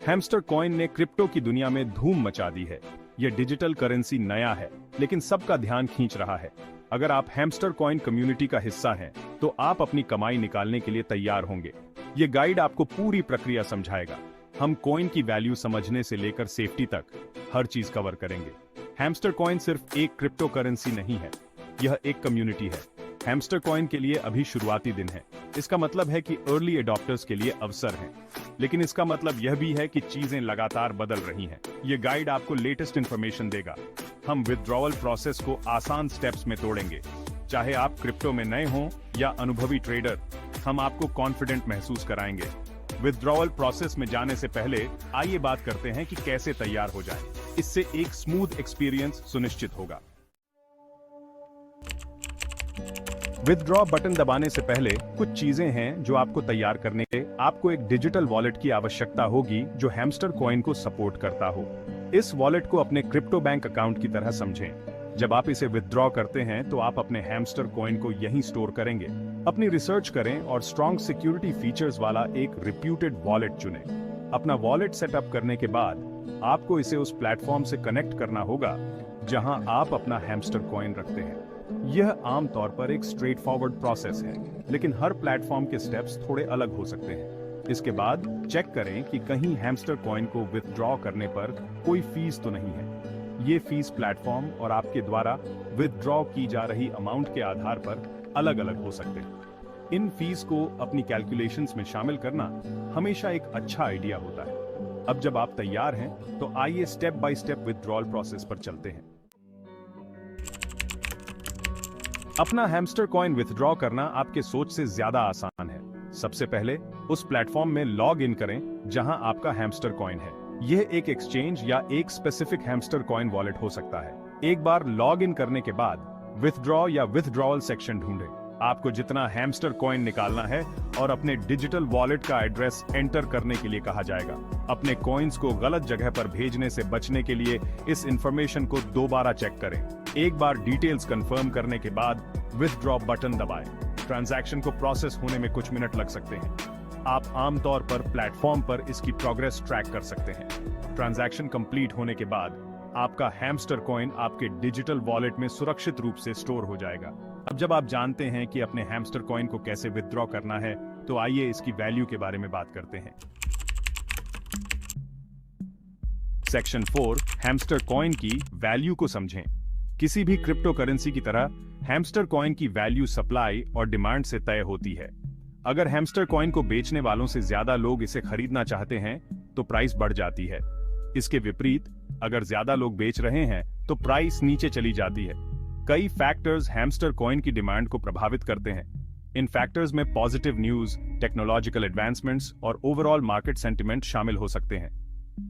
Hamster coin ने crypto की दुनिया में धूम मचा दी है। यह डिजिटल करेंसी नया है, लेकिन सबका ध्यान खींच रहा है। अगर आप हैमस्टर कॉइन कम्युनिटी का हिस्सा हैं, तो आप अपनी कमाई निकालने के लिए तैयार होंगे। ये गाइड आपको पूरी प्रक्रिया समझाएगा। हम कॉइन की वैल्यू समझने से लेकर सेफ्टी तक हर चीज कवर करेंगे। हैमस्टर कॉइन सिर्फ एक क्रिप्टो करेंसी नहीं है, यह एक कम्युनिटी है। हैमस्टर कॉइन के लिए अभी शुरुआती दिन है। इसका मतलब है कि अर्ली एडॉप्टर्स के लिए अवसर है, लेकिन इसका मतलब यह भी है कि चीजें लगातार बदल रही हैं। ये गाइड आपको लेटेस्ट इंफॉर्मेशन देगा। हम विथड्रॉवल प्रोसेस को आसान स्टेप्स में तोड़ेंगे। चाहे आप क्रिप्टो में नए हों या अनुभवी ट्रेडर, हम आपको कॉन्फिडेंट महसूस कराएंगे। विथड्रॉवल प्रोसेस में जाने से पहले आइए बात करते हैं कि कैसे तैयार हो जाएं। इससे एक स्मूथ एक्सपीरियंस सुनिश्चित होगा। विथड्रॉ बटन दबाने से पहले कुछ चीजें हैं जो आपको तैयार करने के लिए आपको एक डिजिटल वॉलेट की आवश्यकता होगी जो हैमस्टर कॉइन को सपोर्ट करता हो। इस वॉलेट को अपने क्रिप्टो बैंक अकाउंट की तरह समझें। जब आप इसे विथड्रॉ करते हैं तो आप अपने हैमस्टर कॉइन को यहीं स्टोर करेंगे। अपनी रिसर्च करें और स्ट्रॉन्ग सिक्योरिटी फीचर्स वाला एक रिप्यूटेड वॉलेट चुनें। अपना वॉलेट सेटअप करने के बाद आपको इसे उस प्लेटफॉर्म से कनेक्ट करना होगा जहां आप अपना हैमस्टर कॉइन रखते हैं। यह आमतौर पर एक स्ट्रेट फॉरवर्ड प्रोसेस है, लेकिन हर प्लेटफॉर्म के स्टेप्स थोड़े अलग हो सकते हैं। इसके बाद चेक करें कि कहीं हैमस्टर कॉइन को विथड्रॉ करने पर कोई फीस तो नहीं है। ये फीस प्लेटफॉर्म और आपके द्वारा विथड्रॉ की जा रही अमाउंट के आधार पर अलग अलग हो सकते हैं। इन फीस को अपनी कैलकुलेशंस में शामिल करना हमेशा एक अच्छा आइडिया होता है। अब जब आप तैयार हैं, तो आइए step by step withdrawal process पर चलते हैं। अपना हैमस्टर कॉइन विथड्रॉ करना आपके सोच से ज्यादा आसान है। सबसे पहले उस प्लेटफॉर्म में लॉग इन करें जहां आपका हैमस्टर कॉइन है। यह एक एक्सचेंज या एक स्पेसिफिक हैमस्टर कॉइन वॉलेट हो सकता है। एक बार लॉग इन करने के बाद विथड्रॉ या विथड्रॉवल सेक्शन ढूंढें। आपको जितना हैमस्टर कॉइन निकालना है और अपने डिजिटल वॉलेट का एड्रेस एंटर करने के लिए कहा जाएगा। अपने कॉइन्स को गलत जगह पर भेजने से बचने के लिए इस इंफॉर्मेशन को दोबारा चेक करें। एक बार डिटेल्स कंफर्म करने के बाद विथड्रॉ बटन दबाएं। ट्रांजैक्शन को प्रोसेस होने में कुछ मिनट लग सकते हैं। आप आमतौर पर प्लेटफॉर्म पर इसकी प्रोग्रेस ट्रैक कर सकते हैं। ट्रांजैक्शन कंप्लीट होने के बाद आपका हैमस्टर कॉइन आपके डिजिटल वॉलेट में सुरक्षित रूप से स्टोर हो जाएगा। अब जब आप जानते हैं कि अपने हैमस्टर कॉइन को कैसे विथड्रॉ करना है, तो आइए इसकी वैल्यू के बारे में बात करते हैं। सेक्शन 4 हैमस्टर कॉइन की वैल्यू को समझें। किसी भी क्रिप्टो करेंसी की तरह हैमस्टर कॉइन की वैल्यू सप्लाई और डिमांड से तय होती है। अगर हैमस्टर कॉइन को बेचने वालों से ज्यादा लोग इसे खरीदना चाहते हैं, तो प्राइस बढ़ जाती है। इसके विपरीत, अगर ज्यादा लोग बेच रहे हैं, तो प्राइस नीचे चली जाती है। कई फैक्टर्स हैमस्टर कॉइन की डिमांड को प्रभावित करते हैं। इन फैक्टर्स में पॉजिटिव न्यूज, टेक्नोलॉजिकल एडवांसमेंट्स और ओवरऑल मार्केट सेंटिमेंट शामिल हो सकते हैं।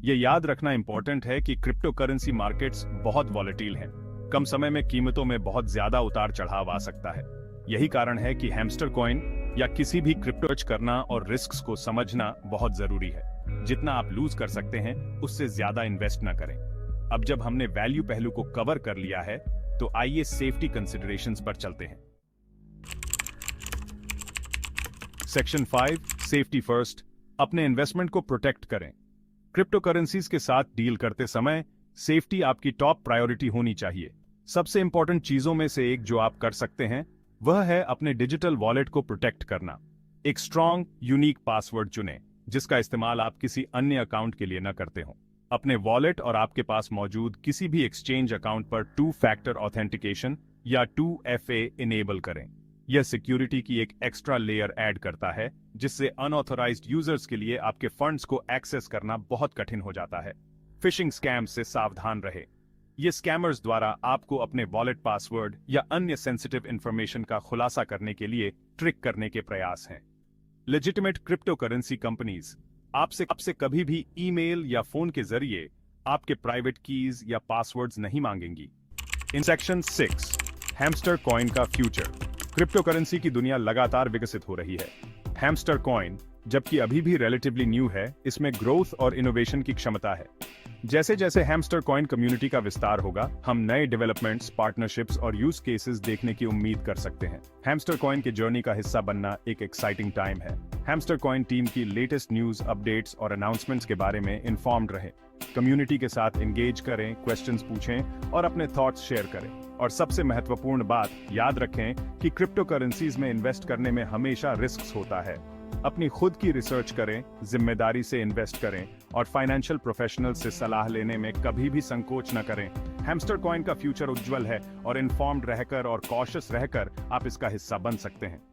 यह याद रखना इंपॉर्टेंट है कि क्रिप्टो करेंसी मार्केट्स बहुत वॉलेटाइल हैं। कम समय में कीमतों में बहुत ज्यादा उतार चढ़ाव आ सकता है। यही कारण है कि हैमस्टर कॉइन या किसी भी क्रिप्टो करना और रिस्क्स को समझना बहुत जरूरी है। जितना आप लूज कर सकते हैं, उससे ज्यादा इन्वेस्ट ना करें। अब जब हमने वैल्यू पहलू को कवर कर लिया है, तो आइए सेफ्टी कंसिडरेशंस पर चलते हैं। Section 5 safety first. अपने इन्वेस्टमेंट को प्रोटेक्ट करें। क्रिप्टो करेंसीज के साथ डील करते समय सेफ्टी आपकी टॉप प्रायोरिटी होनी चाहिए। सबसे इंपॉर्टेंट चीजों में से एक जो आप कर सकते हैं, वह है अपने डिजिटल वॉलेट को प्रोटेक्ट करना। एक स्ट्रॉन्ग, यूनिक पासवर्ड चुनें, जिसका इस्तेमाल आप किसी अन्य अकाउंट के लिए न करते हो। अपने वॉलेट और आपके पास मौजूद किसी भी एक्सचेंज अकाउंट पर 2 फैक्टर ऑथेंटिकेशन या 2FA इनेबल करें। यह सिक्योरिटी की एक एक्स्ट्रा लेयर ऐड करता है, जिससे अनऑथराइज्ड यूजर्स के लिए आपके फंड्स को एक्सेस करना बहुत कठिन हो जाता है। फिशिंग स्कैम से सावधान रहें। ये स्कैमर्स द्वारा आपको अपने वॉलेट पासवर्ड या अन्य सेंसिटिव इंफॉर्मेशन का खुलासा करने के लिए ट्रिक करने के प्रयास हैं। लेजिटिमेट क्रिप्टो करेंसी कंपनीज आपसे कभी भी ईमेल या फोन के जरिए आपके प्राइवेट कीज या पासवर्ड्स नहीं मांगेंगी। इन सेक्शन 6 हैमस्टर कॉइन का फ्यूचर। क्रिप्टो करेंसी की दुनिया लगातार विकसित हो रही है। हैमस्टर कॉइन, जबकि अभी भी रिलेटिवली न्यू है, इसमें ग्रोथ और इनोवेशन की क्षमता है। जैसे जैसे हैमस्टर कॉइन कम्युनिटी का विस्तार होगा, हम नए डेवलपमेंट्स, पार्टनरशिप्स और यूज केसेस देखने की उम्मीद कर सकते हैं। हैमस्टर कॉइन के जर्नी का हिस्सा बनना एक एक्साइटिंग टाइम है। हैमस्टर कॉइन टीम की लेटेस्ट न्यूज, अपडेट्स और अनाउंसमेंट्स के बारे में इन्फॉर्म्ड रहे। कम्युनिटी के साथ एंगेज करें, क्वेश्चंस पूछें और अपने थॉट्स शेयर करें। और सबसे महत्वपूर्ण बात याद रखें कि क्रिप्टो करेंसीज में इन्वेस्ट करने में हमेशा रिस्क होता है। अपनी खुद की रिसर्च करें, जिम्मेदारी से इन्वेस्ट करें और फाइनेंशियल प्रोफेशनल से सलाह लेने में कभी भी संकोच न करें। हैमस्टर कॉइन का फ्यूचर उज्जवल है और इन्फॉर्म्ड रहकर और कॉशियस रहकर आप इसका हिस्सा बन सकते हैं।